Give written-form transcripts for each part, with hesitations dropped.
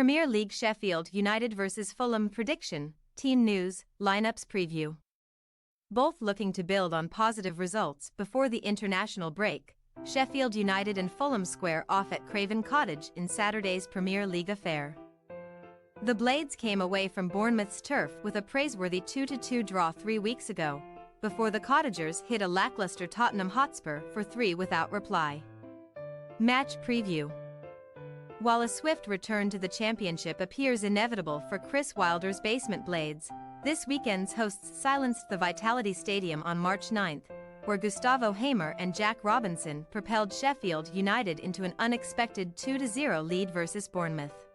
Premier League Sheffield United vs Fulham prediction, team news, lineups preview. Both looking to build on positive results before the international break, Sheffield United and Fulham square off at Craven Cottage in Saturday's Premier League affair. The Blades came away from Bournemouth's turf with a praiseworthy 2-2 draw 3 weeks ago, before the Cottagers hit a lackluster Tottenham Hotspur for 3 without reply. Match preview. While a swift return to the Championship appears inevitable for Chris Wilder's Basement Blades, this weekend's hosts silenced the Vitality Stadium on March 9th, where Gustavo Hamer and Jack Robinson propelled Sheffield United into an unexpected 2-0 lead versus Bournemouth.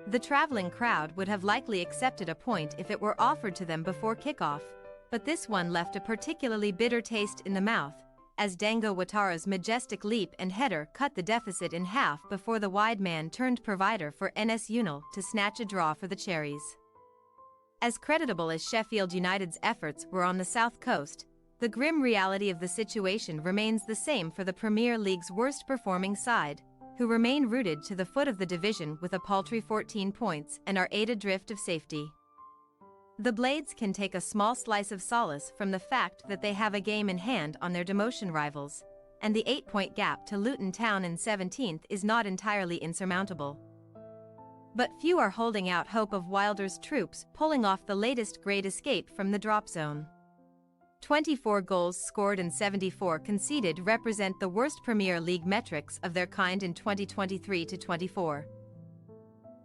The travelling crowd would have likely accepted a point if it were offered to them before kickoff, but this one left a particularly bitter taste in the mouth, as Dango Ouattara's majestic leap and header cut the deficit in half before the wide man turned provider for NS Unal to snatch a draw for the Cherries. As creditable as Sheffield United's efforts were on the South Coast, the grim reality of the situation remains the same for the Premier League's worst-performing side, who remain rooted to the foot of the division with a paltry 14 points and are 8 adrift of safety. The Blades can take a small slice of solace from the fact that they have a game in hand on their demotion rivals, and the 8-point gap to Luton Town in 17th is not entirely insurmountable. But few are holding out hope of Wilder's troops pulling off the latest great escape from the drop zone. 24 goals scored and 74 conceded represent the worst Premier League metrics of their kind in 2023-24.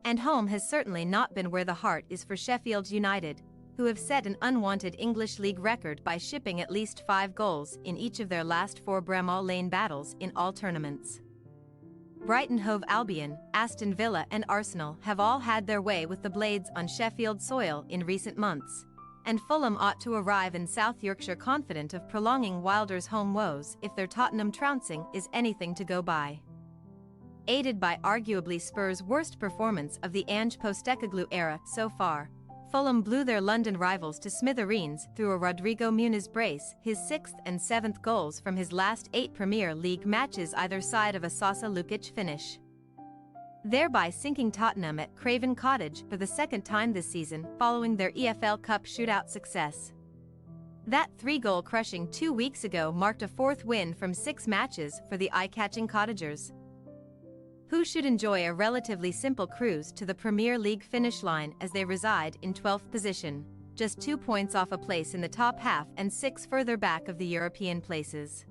And home has certainly not been where the heart is for Sheffield United, who have set an unwanted English League record by shipping at least 5 goals in each of their last 4 Bramall Lane battles in all tournaments. Brighton Hove Albion, Aston Villa and Arsenal have all had their way with the Blades on Sheffield soil in recent months, and Fulham ought to arrive in South Yorkshire confident of prolonging Wilder's home woes if their Tottenham trouncing is anything to go by. Aided by arguably Spurs' worst performance of the Ange Postecoglou era so far, Fulham blew their London rivals to smithereens through a Rodrigo Muniz brace, his 6th and 7th goals from his last 8 Premier League matches either side of a Sasa Lukic finish, thereby sinking Tottenham at Craven Cottage for the 2nd time this season following their EFL Cup shootout success. That 3-goal crushing 2 weeks ago marked a 4th win from 6 matches for the eye-catching Cottagers, who should enjoy a relatively simple cruise to the Premier League finish line as they reside in 12th position, just 2 points off a place in the top half and 6 further back of the European places.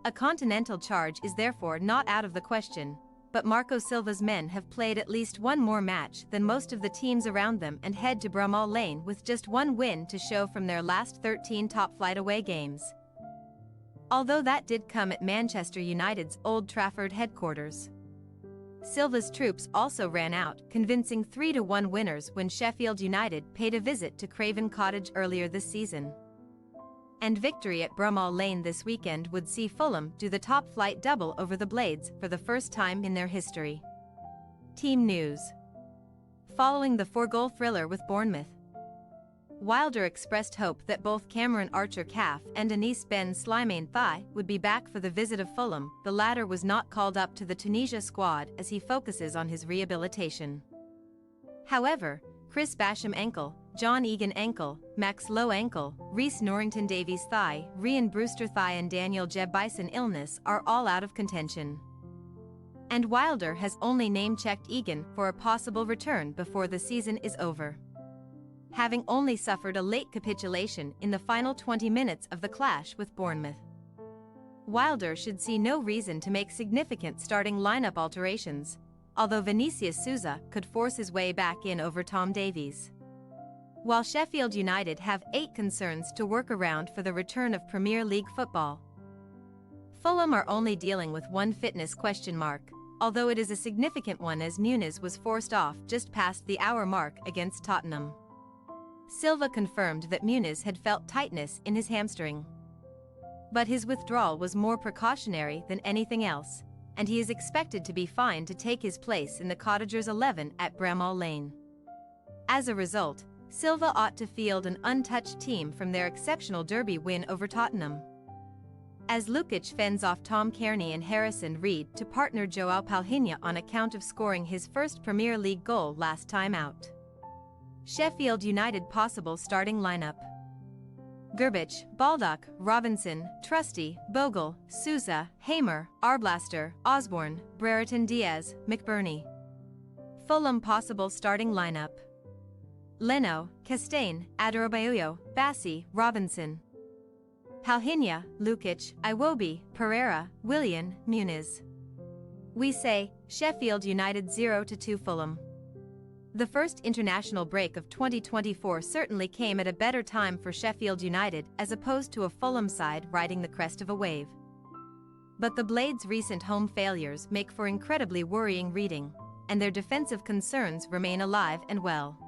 A continental charge is therefore not out of the question, but Marco Silva's men have played at least one more match than most of the teams around them and head to Bramall Lane with just 1 win to show from their last 13 top-flight away games. Although that did come at Manchester United's Old Trafford headquarters. Silva's troops also ran out, convincing 3-1 winners when Sheffield United paid a visit to Craven Cottage earlier this season. And victory at Bramall Lane this weekend would see Fulham do the top-flight double over the Blades for the first time in their history. Team news. Following the 4-goal thriller with Bournemouth, Wilder expressed hope that both Cameron Archer-Calf and Anis Ben Slimane Thigh would be back for the visit of Fulham. The latter was not called up to the Tunisia squad as he focuses on his rehabilitation. However, Chris Basham ankle, John Egan ankle, Max Lowe ankle, Reece Norrington Davies thigh, Ryan Brewster thigh and Daniel Jeb Bison illness are all out of contention. And Wilder has only name-checked Egan for a possible return before the season is over, having only suffered a late capitulation in the final 20 minutes of the clash with Bournemouth. Wilder should see no reason to make significant starting lineup alterations, although Vinicius Souza could force his way back in over Tom Davies. While Sheffield United have 8 concerns to work around for the return of Premier League football, Fulham are only dealing with one fitness question mark, although it is a significant one as Muniz was forced off just past the hour mark against Tottenham. Silva confirmed that Muniz had felt tightness in his hamstring, but his withdrawal was more precautionary than anything else, and he is expected to be fine to take his place in the Cottagers' 11 at Bramall Lane. As a result, Silva ought to field an untouched team from their exceptional derby win over Tottenham. as Lukic fends off Tom Kearney and Harrison Reed to partner Joao Palhinha on account of scoring his first Premier League goal last time out. Sheffield United possible starting lineup: Gerbic, Baldock, Robinson, Trusty, Bogle, Sousa, Hamer, Arblaster, Osborne, Brereton Diaz, McBurney. Fulham possible starting lineup: Leno, Castaigne, Adarabioyo, Bassi, Robinson. Palhinha, Lukic, Iwobi, Pereira, Willian, Muniz. We say, Sheffield United 0-2 Fulham. The first international break of 2024 certainly came at a better time for Sheffield United as opposed to a Fulham side riding the crest of a wave. But the Blades' recent home failures make for incredibly worrying reading, and their defensive concerns remain alive and well.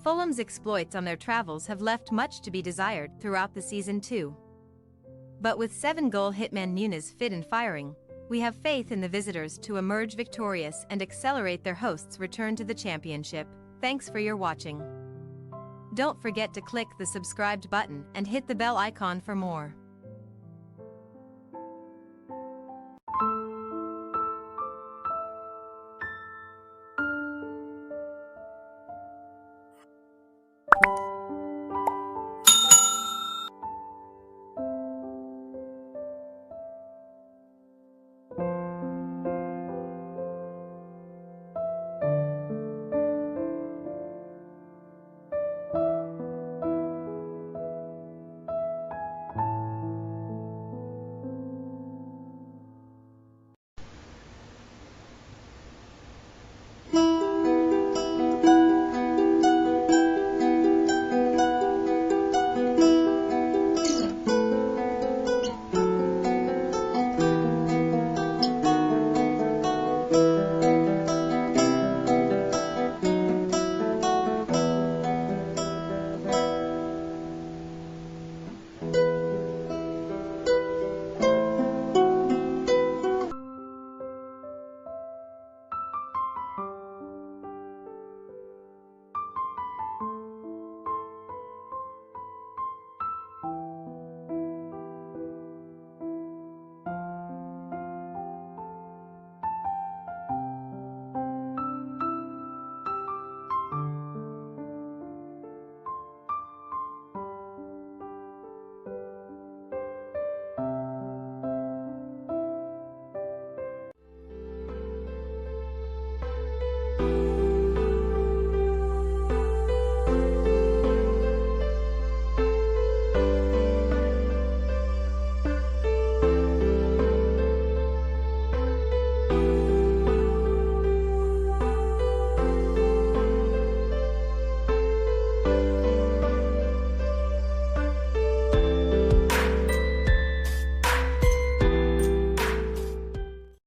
Fulham's exploits on their travels have left much to be desired throughout the season too. But with 7-goal hitman Muniz fit and firing, we have faith in the visitors to emerge victorious and accelerate their hosts' return to the championship. Thanks for your watching. Don't forget to click the subscribed button and hit the bell icon for more.